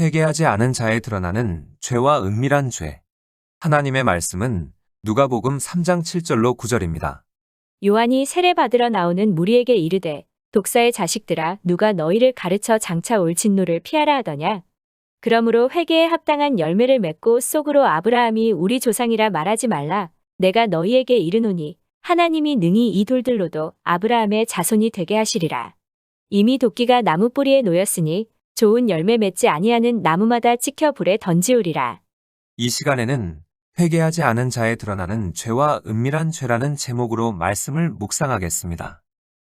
회개하지 않은 자에 드러나는 죄와 은밀한 죄. 하나님의 말씀은 누가복음 3장 7절로 9절입니다. 요한이 세례받으러 나오는 무리에게 이르되 독사의 자식들아 누가 너희를 가르쳐 장차 올 진노를 피하라 하더냐. 그러므로 회개에 합당한 열매를 맺고 속으로 아브라함이 우리 조상이라 말하지 말라. 내가 너희에게 이르노니 하나님이 능히 이 돌들로도 아브라함의 자손이 되게 하시리라. 이미 도끼가 나무 뿌리에 놓였으니 좋은 열매 맺지 아니하는 나무마다 찍혀 불에 던지우리라. 이 시간에는 회개하지 않은 자에 드러나는 죄와 은밀한 죄라는 제목으로 말씀을 묵상하겠습니다.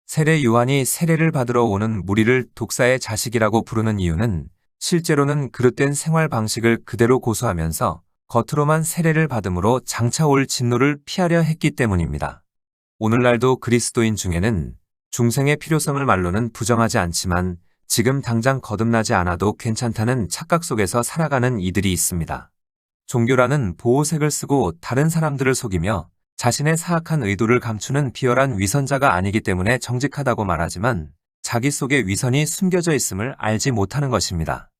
세례 요한이 세례를 받으러 오는 무리를 독사의 자식이라고 부르는 이유는 실제로는 그릇된 생활 방식을 그대로 고수하면서 겉으로만 세례를 받음으로 장차 올 진노를 피하려 했기 때문입니다. 오늘날도 그리스도인 중에는 중생의 필요성을 말로는 부정하지 않지만 지금 당장 거듭나지 않아도 괜찮다는 착각 속에서 살아가는 이들이 있습니다. 종교라는 보호색을 쓰고 다른 사람들을 속이며 자신의 사악한 의도를 감추는 비열한 위선자가 아니기 때문에 정직하다고 말하지만 자기 속에 위선이 숨겨져 있음을 알지 못하는 것입니다.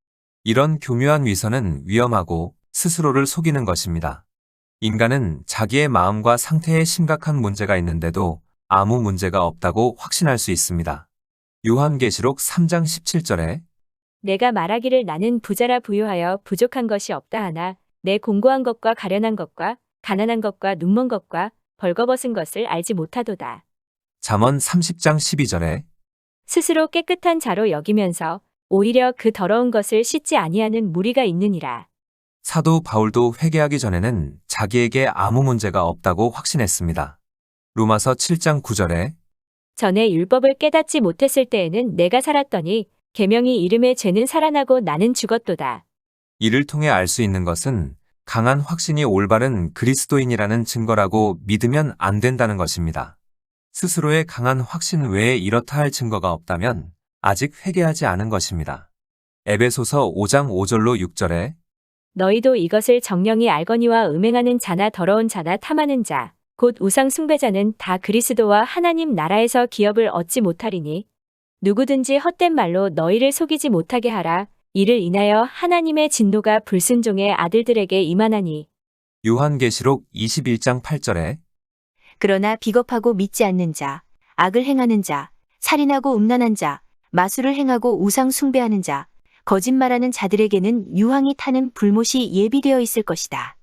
이런 교묘한 위선은 위험하고 스스로를 속이는 것입니다. 인간은 자기의 마음과 상태에 심각한 문제가 있는데도 아무 문제가 없다고 확신할 수 있습니다. 요한계시록 3장 17절에 내가 말하기를 나는 부자라 부유하여 부족한 것이 없다 하나 내 공고한 것과 가련한 것과 가난한 것과 눈먼 것과 벌거벗은 것을 알지 못하도다. 잠언 30장 12절에 스스로 깨끗한 자로 여기면서 오히려 그 더러운 것을 씻지 아니하는 무리가 있느니라. 사도 바울도 회개하기 전에는 자기에게 아무 문제가 없다고 확신했습니다. 로마서 7장 9절에 전에 율법을 깨닫지 못했을 때에는 내가 살았더니 계명이 이름에 죄는 살아나고 나는 죽었도다. 이를 통해 알 수 있는 것은 강한 확신이 올바른 그리스도인이라는 증거라고 믿으면 안 된다는 것입니다. 스스로의 강한 확신 외에 이렇다 할 증거가 없다면 아직 회개하지 않은 것입니다. 에베소서 5장 5절로 6절에 너희도 이것을 정령이 알거니와 음행하는 자나 더러운 자나 탐하는 자, 곧 우상 숭배자는 다 그리스도와 하나님 나라에서 기업을 얻지 못하리니 누구든지 헛된 말로 너희를 속이지 못하게 하라. 이를 인하여 하나님의 진노가 불순종의 아들들에게 임하나니. 요한계시록 21장 8절에 그러나 비겁하고 믿지 않는 자, 악을 행하는 자, 살인하고 음란한 자, 마술을 행하고 우상 숭배하는 자, 거짓말하는 자들에게는 유황이 타는 불못이 예비되어 있을 것이다.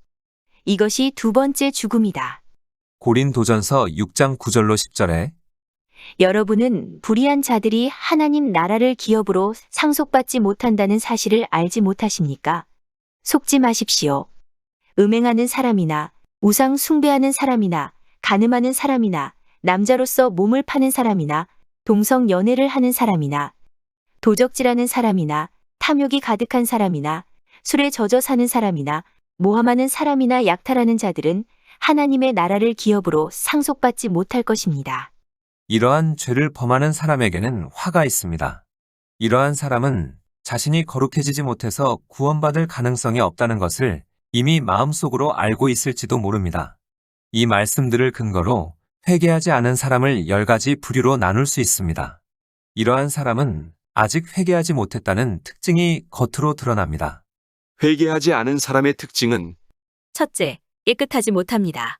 이것이 두 번째 죽음이다. 고린도전서 6장 9절로 10절에 여러분은 불의한 자들이 하나님 나라를 기업으로 상속받지 못한다는 사실을 알지 못하십니까? 속지 마십시오. 음행하는 사람이나 우상 숭배하는 사람이나 간음하는 사람이나 남자로서 몸을 파는 사람이나 동성 연애를 하는 사람이나 도적질하는 사람이나 탐욕이 가득한 사람이나 술에 젖어 사는 사람이나 모함하는 사람이나 약탈하는 자들은 하나님의 나라를 기업으로 상속받지 못할 것입니다. 이러한 죄를 범하는 사람에게는 화가 있습니다. 이러한 사람은 자신이 거룩해지지 못해서 구원받을 가능성이 없다는 것을 이미 마음속으로 알고 있을지도 모릅니다. 이 말씀들을 근거로 회개하지 않은 사람을 10가지 부류로 나눌 수 있습니다. 이러한 사람은 아직 회개하지 못했다는 특징이 겉으로 드러납니다. 회개하지 않은 사람의 특징은 첫째, 깨끗하지 못합니다.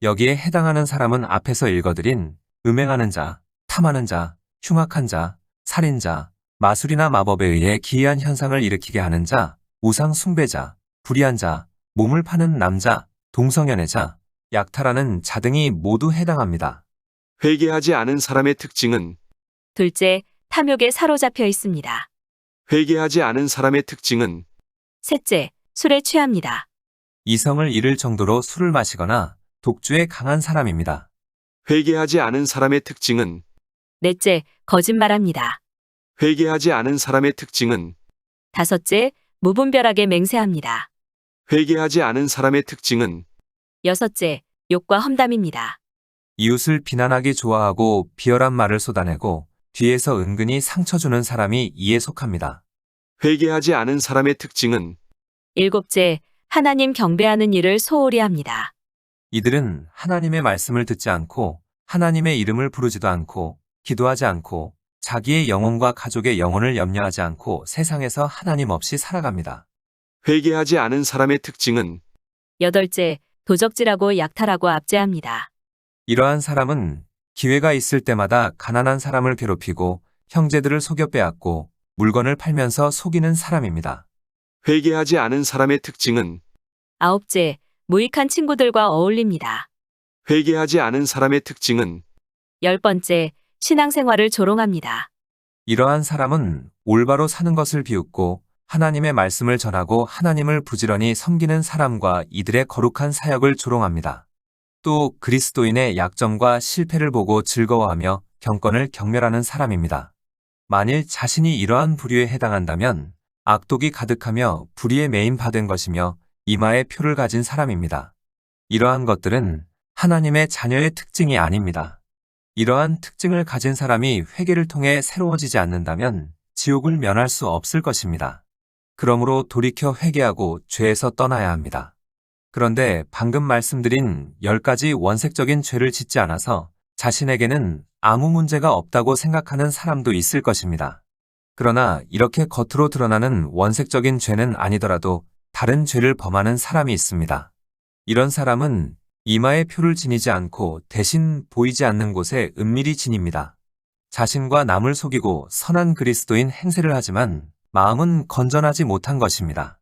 여기에 해당하는 사람은 앞에서 읽어드린 음행하는 자, 탐하는 자, 흉악한 자, 살인자, 마술이나 마법에 의해 기이한 현상을 일으키게 하는 자, 우상 숭배자, 불의한 자, 몸을 파는 남자, 동성연애자, 약탈하는 자 등이 모두 해당합니다. 회개하지 않은 사람의 특징은 둘째, 탐욕에 사로잡혀 있습니다. 회개하지 않은 사람의 특징은 셋째, 술에 취합니다. 이성을 잃을 정도로 술을 마시거나 독주에 강한 사람입니다. 회개하지 않은 사람의 특징은 넷째, 거짓말합니다. 회개하지 않은 사람의 특징은 다섯째, 무분별하게 맹세합니다. 회개하지 않은 사람의 특징은 여섯째, 욕과 험담입니다. 이웃을 비난하기 좋아하고 비열한 말을 쏟아내고 뒤에서 은근히 상처 주는 사람이 이에 속합니다. 회개하지 않은 사람의 특징은 일곱째, 하나님 경배하는 일을 소홀히 합니다. 이들은 하나님의 말씀을 듣지 않고 하나님의 이름을 부르지도 않고 기도하지 않고 자기의 영혼과 가족의 영혼을 염려하지 않고 세상에서 하나님 없이 살아갑니다. 회개하지 않은 사람의 특징은 여덟째, 도적질하고 약탈하고 압제합니다. 이러한 사람은 기회가 있을 때마다 가난한 사람을 괴롭히고 형제들을 속여 빼앗고 물건을 팔면서 속이는 사람입니다. 회개하지 않은 사람의 특징은 아홉째, 무익한 친구들과 어울립니다. 회개하지 않은 사람의 특징은 열 번째, 신앙생활을 조롱합니다. 이러한 사람은 올바로 사는 것을 비웃고 하나님의 말씀을 전하고 하나님을 부지런히 섬기는 사람과 이들의 거룩한 사역을 조롱합니다. 또 그리스도인의 약점과 실패를 보고 즐거워하며 경건을 경멸하는 사람입니다. 만일 자신이 이러한 부류에 해당한다면 악독이 가득하며 불의에 매인받은 것이며 이마에 표를 가진 사람입니다. 이러한 것들은 하나님의 자녀의 특징이 아닙니다. 이러한 특징을 가진 사람이 회개를 통해 새로워지지 않는다면 지옥을 면할 수 없을 것입니다. 그러므로 돌이켜 회개하고 죄에서 떠나야 합니다. 그런데 방금 말씀드린 10가지 원색적인 죄를 짓지 않아서 자신에게는 아무 문제가 없다고 생각하는 사람도 있을 것입니다. 그러나 이렇게 겉으로 드러나는 원색적인 죄는 아니더라도 다른 죄를 범하는 사람이 있습니다. 이런 사람은 이마에 표를 지니지 않고 대신 보이지 않는 곳에 은밀히 지닙니다. 자신과 남을 속이고 선한 그리스도인 행세를 하지만 마음은 건전하지 못한 것입니다.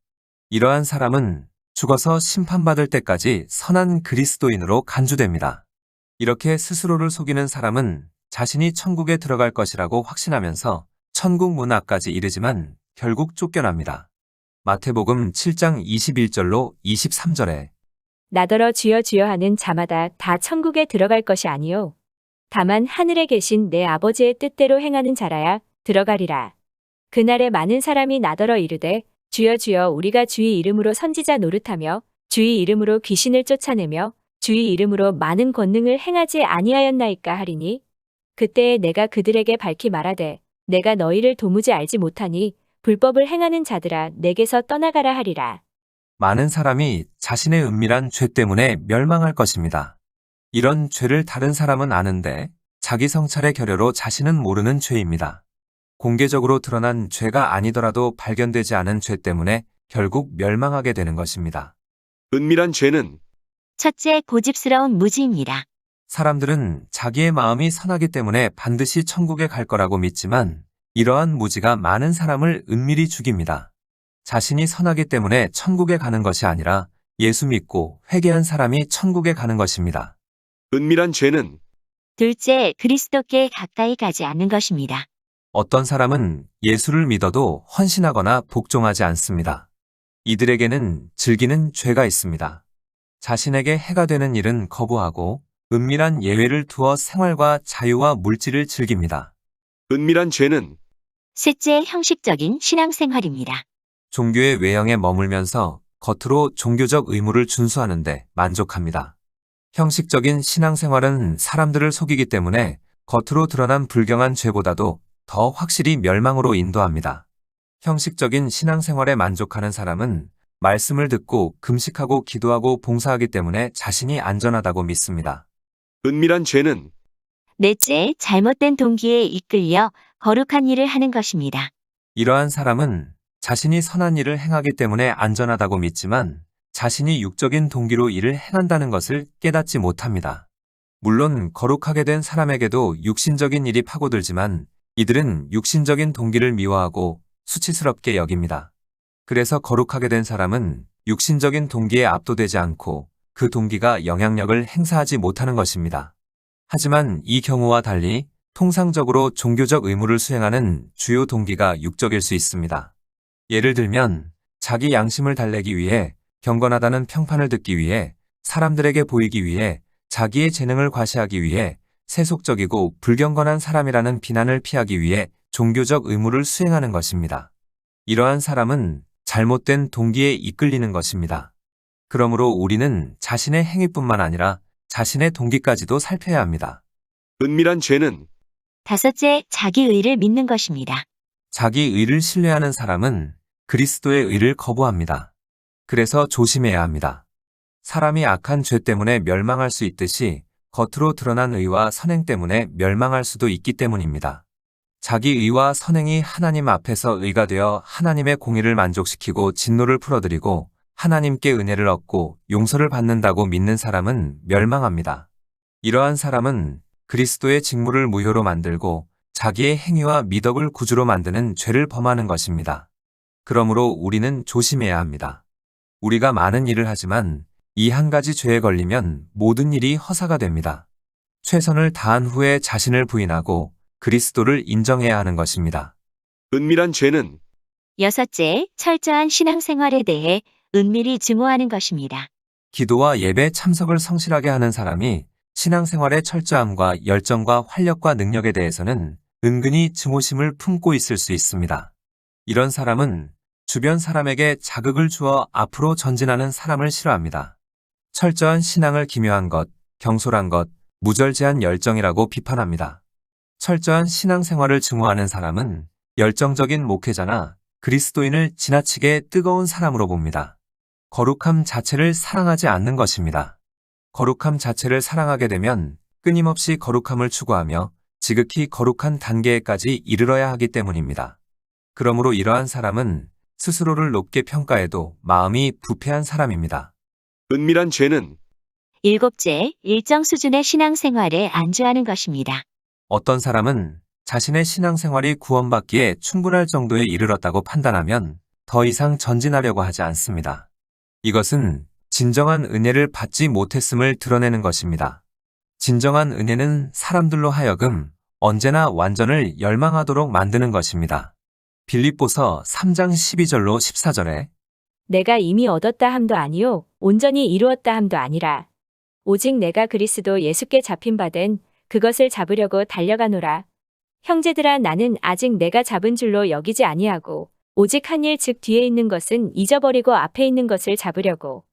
이러한 사람은 죽어서 심판받을 때까지 선한 그리스도인으로 간주됩니다. 이렇게 스스로를 속이는 사람은 자신이 천국에 들어갈 것이라고 확신하면서 천국 문 앞까지 이르지만 결국 쫓겨납니다. 마태복음 7장 21절로 23절에 나더러 주여 주여 하는 자마다 다 천국에 들어갈 것이 아니요 다만 하늘에 계신 내 아버지의 뜻대로 행하는 자라야 들어가리라. 그날에 많은 사람이 나더러 이르되 주여 주여 우리가 주의 이름으로 선지자 노릇하며 주의 이름으로 귀신을 쫓아내며 주의 이름으로 많은 권능을 행하지 아니하였나이까 하리니 그때에 내가 그들에게 밝히 말하되 내가 너희를 도무지 알지 못하니 불법을 행하는 자들아 내게서 떠나가라 하리라. 많은 사람이 자신의 은밀한 죄 때문에 멸망할 것입니다. 이런 죄를 다른 사람은 아는데 자기 성찰의 결여로 자신은 모르는 죄입니다. 공개적으로 드러난 죄가 아니더라도 발견되지 않은 죄 때문에 결국 멸망하게 되는 것입니다. 은밀한 죄는 첫째, 고집스러운 무지입니다. 사람들은 자기의 마음이 선하기 때문에 반드시 천국에 갈 거라고 믿지만 이러한 무지가 많은 사람을 은밀히 죽입니다. 자신이 선하기 때문에 천국에 가는 것이 아니라 예수 믿고 회개한 사람이 천국에 가는 것입니다. 은밀한 죄는 둘째, 그리스도께 가까이 가지 않는 것입니다. 어떤 사람은 예수를 믿어도 헌신하거나 복종하지 않습니다. 이들에게는 즐기는 죄가 있습니다. 자신에게 해가 되는 일은 거부하고 은밀한 예외를 두어 생활과 자유와 물질을 즐깁니다. 은밀한 죄는 셋째, 형식적인 신앙생활입니다. 종교의 외형에 머물면서 겉으로 종교적 의무를 준수하는데 만족합니다. 형식적인 신앙생활은 사람들을 속이기 때문에 겉으로 드러난 불경한 죄보다도 더 확실히 멸망으로 인도합니다. 형식적인 신앙생활에 만족하는 사람은 말씀을 듣고 금식하고 기도하고 봉사하기 때문에 자신이 안전하다고 믿습니다. 은밀한 죄는 넷째, 잘못된 동기에 이끌려 거룩한 일을 하는 것입니다. 이러한 사람은 자신이 선한 일을 행하기 때문에 안전하다고 믿지만 자신이 육적인 동기로 일을 행한다는 것을 깨닫지 못합니다. 물론 거룩하게 된 사람에게도 육신적인 일이 파고들지만 이들은 육신적인 동기를 미워하고 수치스럽게 여깁니다. 그래서 거룩하게 된 사람은 육신적인 동기에 압도되지 않고 그 동기가 영향력을 행사하지 못하는 것입니다. 하지만 이 경우와 달리 통상적으로 종교적 의무를 수행하는 주요 동기가 육적일 수 있습니다. 예를 들면 자기 양심을 달래기 위해, 경건하다는 평판을 듣기 위해, 사람들에게 보이기 위해, 자기의 재능을 과시하기 위해, 세속적이고 불경건한 사람이라는 비난을 피하기 위해 종교적 의무를 수행하는 것입니다. 이러한 사람은 잘못된 동기에 이끌리는 것입니다. 그러므로 우리는 자신의 행위뿐만 아니라 자신의 동기까지도 살펴야 합니다. 은밀한 죄는 다섯째, 자기 의를 믿는 것입니다. 자기 의를 신뢰하는 사람은 그리스도의 의를 거부합니다. 그래서 조심해야 합니다. 사람이 악한 죄 때문에 멸망할 수 있듯이 겉으로 드러난 의와 선행 때문에 멸망할 수도 있기 때문입니다. 자기 의와 선행이 하나님 앞에서 의가 되어 하나님의 공의를 만족시키고 진노를 풀어드리고 하나님께 은혜를 얻고 용서를 받는다고 믿는 사람은 멸망합니다. 이러한 사람은 그리스도의 직무를 무효로 만들고 자기의 행위와 미덕을 구주로 만드는 죄를 범하는 것입니다. 그러므로 우리는 조심해야 합니다. 우리가 많은 일을 하지만 이 한 가지 죄에 걸리면 모든 일이 허사가 됩니다. 최선을 다한 후에 자신을 부인하고 그리스도를 인정해야 하는 것입니다. 은밀한 죄는 여섯째, 철저한 신앙생활에 대해 은밀히 증오하는 것입니다. 기도와 예배 참석을 성실하게 하는 사람이 신앙생활의 철저함과 열정과 활력과 능력에 대해서는 은근히 증오심을 품고 있을 수 있습니다. 이런 사람은 주변 사람에게 자극을 주어 앞으로 전진하는 사람을 싫어합니다. 철저한 신앙을 기묘한 것, 경솔한 것, 무절제한 열정이라고 비판합니다. 철저한 신앙생활을 증오하는 사람은 열정적인 목회자나 그리스도인을 지나치게 뜨거운 사람으로 봅니다. 거룩함 자체를 사랑하지 않는 것입니다. 거룩함 자체를 사랑하게 되면 끊임없이 거룩함을 추구하며 지극히 거룩한 단계에까지 이르러야 하기 때문입니다. 그러므로 이러한 사람은 스스로를 높게 평가해도 마음이 부패한 사람입니다. 은밀한 죄는 일곱째, 일정 수준의 신앙생활에 안주하는 것입니다. 어떤 사람은 자신의 신앙생활이 구원받기에 충분할 정도에 이르렀다고 판단하면 더 이상 전진하려고 하지 않습니다. 이것은 진정한 은혜를 받지 못했음을 드러내는 것입니다. 진정한 은혜는 사람들로 하여금 언제나 완전을 열망하도록 만드는 것입니다. 빌립보서 3장 12절로 14절에 내가 이미 얻었다 함도 아니요 온전히 이루었다 함도 아니라 오직 내가 그리스도 예수께 잡힌 바 된 그것을 잡으려고 달려가노라. 형제들아 나는 아직 내가 잡은 줄로 여기지 아니하고 오직 한 일 즉 뒤에 있는 것은 잊어버리고 앞에 있는 것을 잡으려고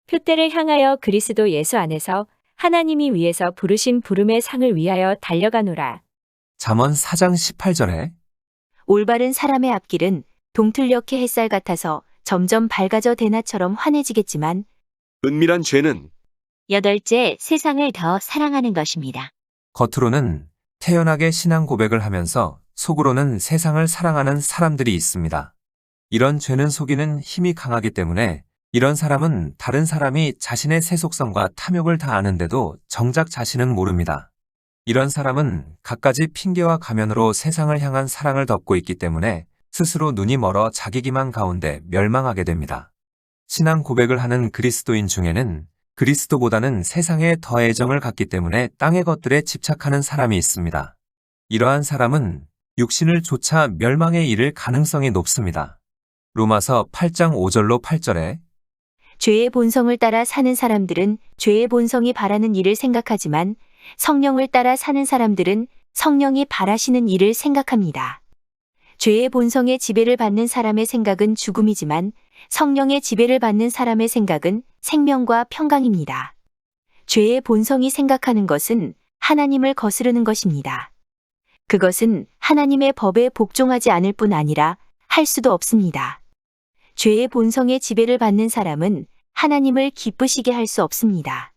표대를 향하여 그리스도 예수 안에서 하나님이 위에서 부르신 부름의 상을 위하여 달려가노라. 잠언 4장 18절에 올바른 사람의 앞길은 동틀녘의 햇살 같아서 점점 밝아져 대낮처럼 환해지겠지만 은밀한 죄는 여덟째, 세상을 더 사랑하는 것입니다. 겉으로는 태연하게 신앙 고백을 하면서 속으로는 세상을 사랑하는 사람들이 있습니다. 이런 죄는 속이는 힘이 강하기 때문에 이런 사람은 다른 사람이 자신의 세속성과 탐욕을 다 아는데도 정작 자신은 모릅니다. 이런 사람은 갖가지 핑계와 가면으로 세상을 향한 사랑을 덮고 있기 때문에 스스로 눈이 멀어 자기 기만 가운데 멸망하게 됩니다. 신앙 고백을 하는 그리스도인 중에는 그리스도보다는 세상에 더 애정을 갖기 때문에 땅의 것들에 집착하는 사람이 있습니다. 이러한 사람은 육신을 쫓아 멸망에 이를 가능성이 높습니다. 로마서 8장 5절로 8절에 죄의 본성을 따라 사는 사람들은 죄의 본성이 바라는 일을 생각하지만 성령을 따라 사는 사람들은 성령이 바라시는 일을 생각합니다. 죄의 본성의 지배를 받는 사람의 생각은 죽음이지만 성령의 지배를 받는 사람의 생각은 생명과 평강입니다. 죄의 본성이 생각하는 것은 하나님을 거스르는 것입니다. 그것은 하나님의 법에 복종하지 않을 뿐 아니라 할 수도 없습니다. 죄의 본성의 지배를 받는 사람은 하나님을 기쁘시게 할 수 없습니다.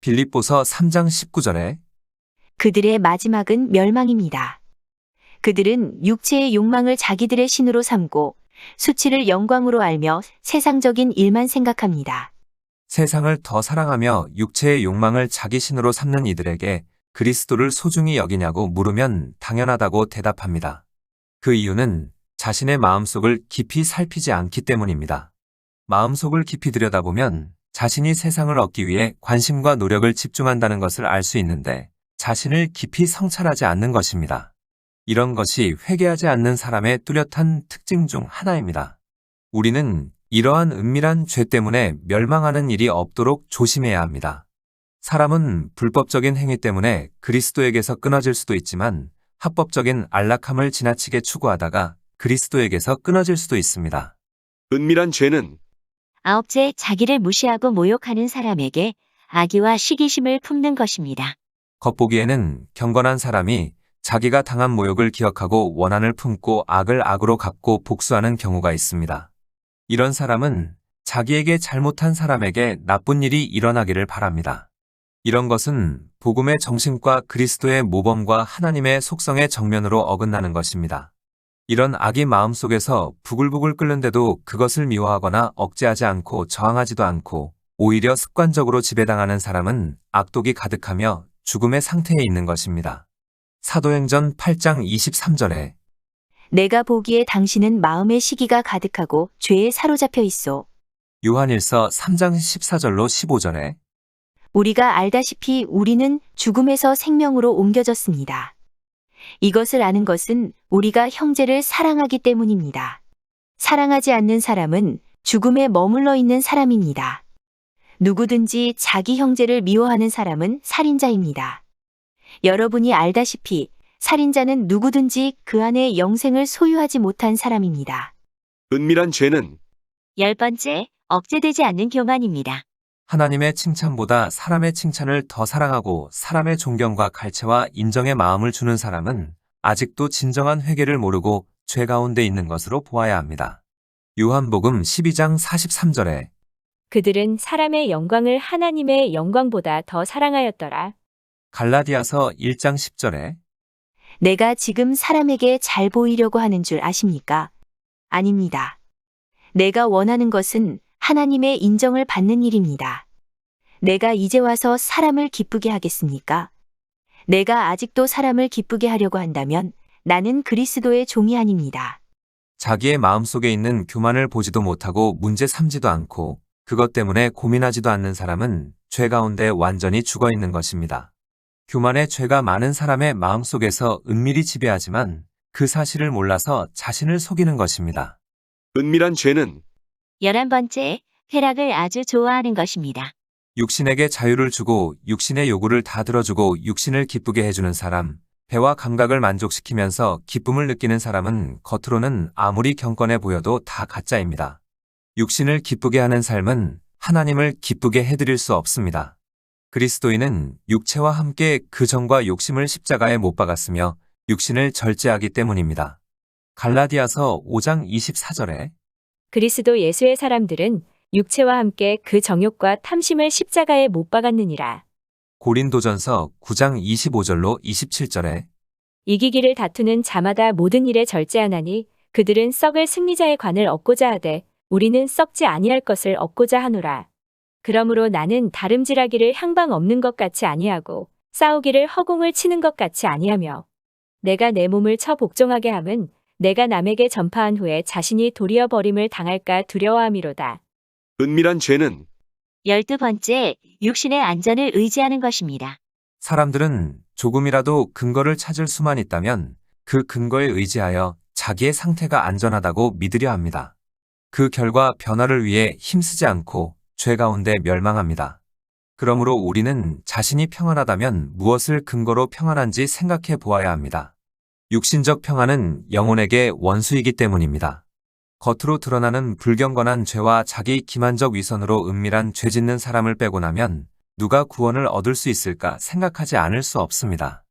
빌립보서 3장 19절에 그들의 마지막은 멸망입니다. 그들은 육체의 욕망을 자기들의 신으로 삼고 수치를 영광으로 알며 세상적인 일만 생각합니다. 세상을 더 사랑하며 육체의 욕망을 자기 신으로 삼는 이들에게 그리스도를 소중히 여기냐고 물으면 당연하다고 대답합니다. 그 이유는 자신의 마음속을 깊이 살피지 않기 때문입니다. 마음속을 깊이 들여다보면 자신이 세상을 얻기 위해 관심과 노력을 집중한다는 것을 알 수 있는데 자신을 깊이 성찰하지 않는 것입니다. 이런 것이 회개하지 않는 사람의 뚜렷한 특징 중 하나입니다. 우리는 이러한 은밀한 죄 때문에 멸망하는 일이 없도록 조심해야 합니다. 사람은 불법적인 행위 때문에 그리스도에게서 끊어질 수도 있지만 합법적인 안락함을 지나치게 추구하다가 그리스도에게서 끊어질 수도 있습니다. 은밀한 죄는 아홉째, 자기를 무시하고 모욕하는 사람에게 악의와 시기심을 품는 것입니다. 겉보기에는 경건한 사람이 자기가 당한 모욕을 기억하고 원한을 품고 악을 악으로 갚고 복수하는 경우가 있습니다. 이런 사람은 자기에게 잘못한 사람에게 나쁜 일이 일어나기를 바랍니다. 이런 것은 복음의 정신과 그리스도의 모범과 하나님의 속성의 정면으로 어긋나는 것입니다. 이런 악이 마음속에서 부글부글 끓는데도 그것을 미워하거나 억제하지 않고 저항하지도 않고 오히려 습관적으로 지배당하는 사람은 악독이 가득하며 죽음의 상태에 있는 것입니다. 사도행전 8장 23절에 내가 보기에 당신은 마음의 시기가 가득하고 죄에 사로잡혀 있소. 요한일서 3장 14절로 15절에 우리가 알다시피 우리는 죽음에서 생명으로 옮겨졌습니다. 이것을 아는 것은 우리가 형제를 사랑하기 때문입니다. 사랑하지 않는 사람은 죽음에 머물러 있는 사람입니다. 누구든지 자기 형제를 미워하는 사람은 살인자입니다. 여러분이 알다시피 살인자는 누구든지 그 안에 영생을 소유하지 못한 사람입니다. 은밀한 죄는 10번째, 억제되지 않는 교만입니다. 하나님의 칭찬보다 사람의 칭찬을 더 사랑하고 사람의 존경과 갈채와 인정의 마음을 주는 사람은 아직도 진정한 회개를 모르고 죄 가운데 있는 것으로 보아야 합니다. 요한복음 12장 43절에 그들은 사람의 영광을 하나님의 영광보다 더 사랑하였더라. 갈라디아서 1장 10절에 내가 지금 사람에게 잘 보이려고 하는 줄 아십니까? 아닙니다. 내가 원하는 것은 하나님의 인정을 받는 일입니다. 내가 이제 와서 사람을 기쁘게 하겠습니까? 내가 아직도 사람을 기쁘게 하려고 한다면 나는 그리스도의 종이 아닙니다. 자기의 마음속에 있는 교만을 보지도 못하고 문제 삼지도 않고 그것 때문에 고민하지도 않는 사람은 죄 가운데 완전히 죽어 있는 것입니다. 교만의 죄가 많은 사람의 마음속에서 은밀히 지배하지만 그 사실을 몰라서 자신을 속이는 것입니다. 은밀한 죄는 11번째, 쾌락을 아주 좋아하는 것입니다. 육신에게 자유를 주고 육신의 요구를 다 들어주고 육신을 기쁘게 해주는 사람, 배와 감각을 만족시키면서 기쁨을 느끼는 사람은 겉으로는 아무리 경건해 보여도 다 가짜입니다. 육신을 기쁘게 하는 삶은 하나님을 기쁘게 해드릴 수 없습니다. 그리스도인은 육체와 함께 그 정과 욕심을 십자가에 못 박았으며 육신을 절제하기 때문입니다. 갈라디아서 5장 24절에 그리스도 예수의 사람들은 육체와 함께 그 정욕과 탐심을 십자가에 못 박았느니라. 고린도전서 9장 25절로 27절에 이기기를 다투는 자마다 모든 일에 절제하나니 그들은 썩을 승리자의 관을 얻고자 하되 우리는 썩지 아니할 것을 얻고자 하노라. 그러므로 나는 다름질하기를 향방 없는 것 같이 아니하고 싸우기를 허공을 치는 것 같이 아니하며 내가 내 몸을 처 복종하게 함은 내가 남에게 전파한 후에 자신이 도리어 버림을 당할까 두려워함이로다. 은밀한 죄는 12번째, 육신의 안전을 의지하는 것입니다. 사람들은 조금이라도 근거를 찾을 수만 있다면 그 근거에 의지하여 자기의 상태가 안전하다고 믿으려 합니다. 그 결과 변화를 위해 힘쓰지 않고 죄 가운데 멸망합니다. 그러므로 우리는 자신이 평안하다면 무엇을 근거로 평안한지 생각해 보아야 합니다. 육신적 평안은 영혼에게 원수이기 때문입니다. 겉으로 드러나는 불경건한 죄와 자기 기만적 위선으로 은밀한 죄 짓는 사람을 빼고 나면 누가 구원을 얻을 수 있을까 생각하지 않을 수 없습니다.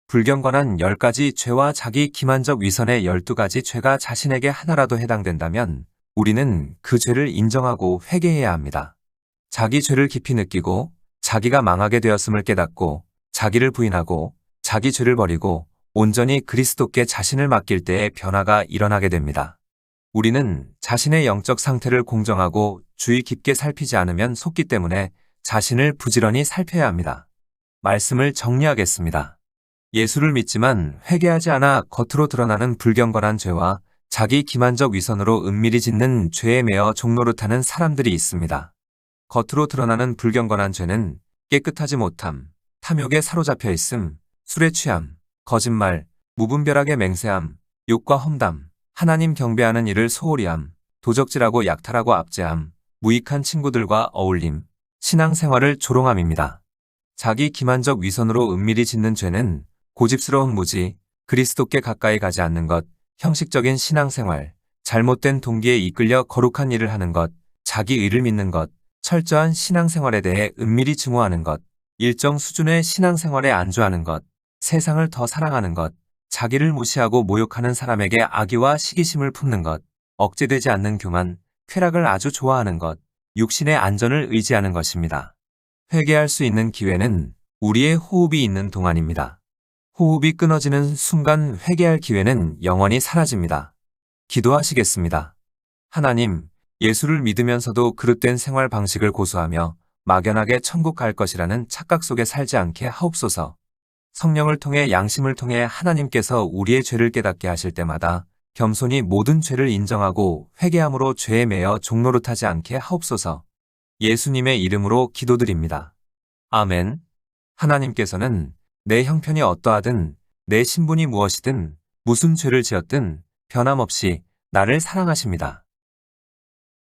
불경건한 10가지 죄와 자기 기만적 위선의 12가지 죄가 자신에게 하나라도 해당된다면 우리는 그 죄를 인정하고 회개해야 합니다. 자기 죄를 깊이 느끼고 자기가 망하게 되었음을 깨닫고 자기를 부인하고 자기 죄를 버리고 온전히 그리스도께 자신을 맡길 때에 변화가 일어나게 됩니다. 우리는 자신의 영적 상태를 공정하고 주의 깊게 살피지 않으면 속기 때문에 자신을 부지런히 살펴야 합니다. 말씀을 정리하겠습니다. 예수를 믿지만 회개하지 않아 겉으로 드러나는 불경건한 죄와 자기 기만적 위선으로 은밀히 짓는 죄에 매어 종노릇하는 사람들이 있습니다. 겉으로 드러나는 불경건한 죄는 깨끗하지 못함, 탐욕에 사로잡혀 있음, 술에 취함, 거짓말, 무분별하게 맹세함, 욕과 험담, 하나님 경배하는 일을 소홀히 함, 도적질하고 약탈하고 압제함, 무익한 친구들과 어울림, 신앙생활을 조롱함입니다. 자기 기만적 위선으로 은밀히 짓는 죄는 고집스러운 무지, 그리스도께 가까이 가지 않는 것, 형식적인 신앙생활, 잘못된 동기에 이끌려 거룩한 일을 하는 것, 자기 의를 믿는 것, 철저한 신앙생활에 대해 은밀히 증오하는 것, 일정 수준의 신앙생활에 안주하는 것, 세상을 더 사랑하는 것, 자기를 무시하고 모욕하는 사람에게 악의와 시기심을 품는 것, 억제되지 않는 교만, 쾌락을 아주 좋아하는 것, 육신의 안전을 의지하는 것입니다. 회개할 수 있는 기회는 우리의 호흡이 있는 동안입니다. 호흡이 끊어지는 순간 회개할 기회는 영원히 사라집니다. 기도하시겠습니다. 하나님, 예수를 믿으면서도 그릇된 생활 방식을 고수하며 막연하게 천국 갈 것이라는 착각 속에 살지 않게 하옵소서. 성령을 통해 양심을 통해 하나님께서 우리의 죄를 깨닫게 하실 때마다 겸손히 모든 죄를 인정하고 회개함으로 죄에 매여 종노릇하지 않게 하옵소서. 예수님의 이름으로 기도드립니다. 아멘. 하나님께서는 내 형편이 어떠하든 내 신분이 무엇이든 무슨 죄를 지었든 변함없이 나를 사랑하십니다.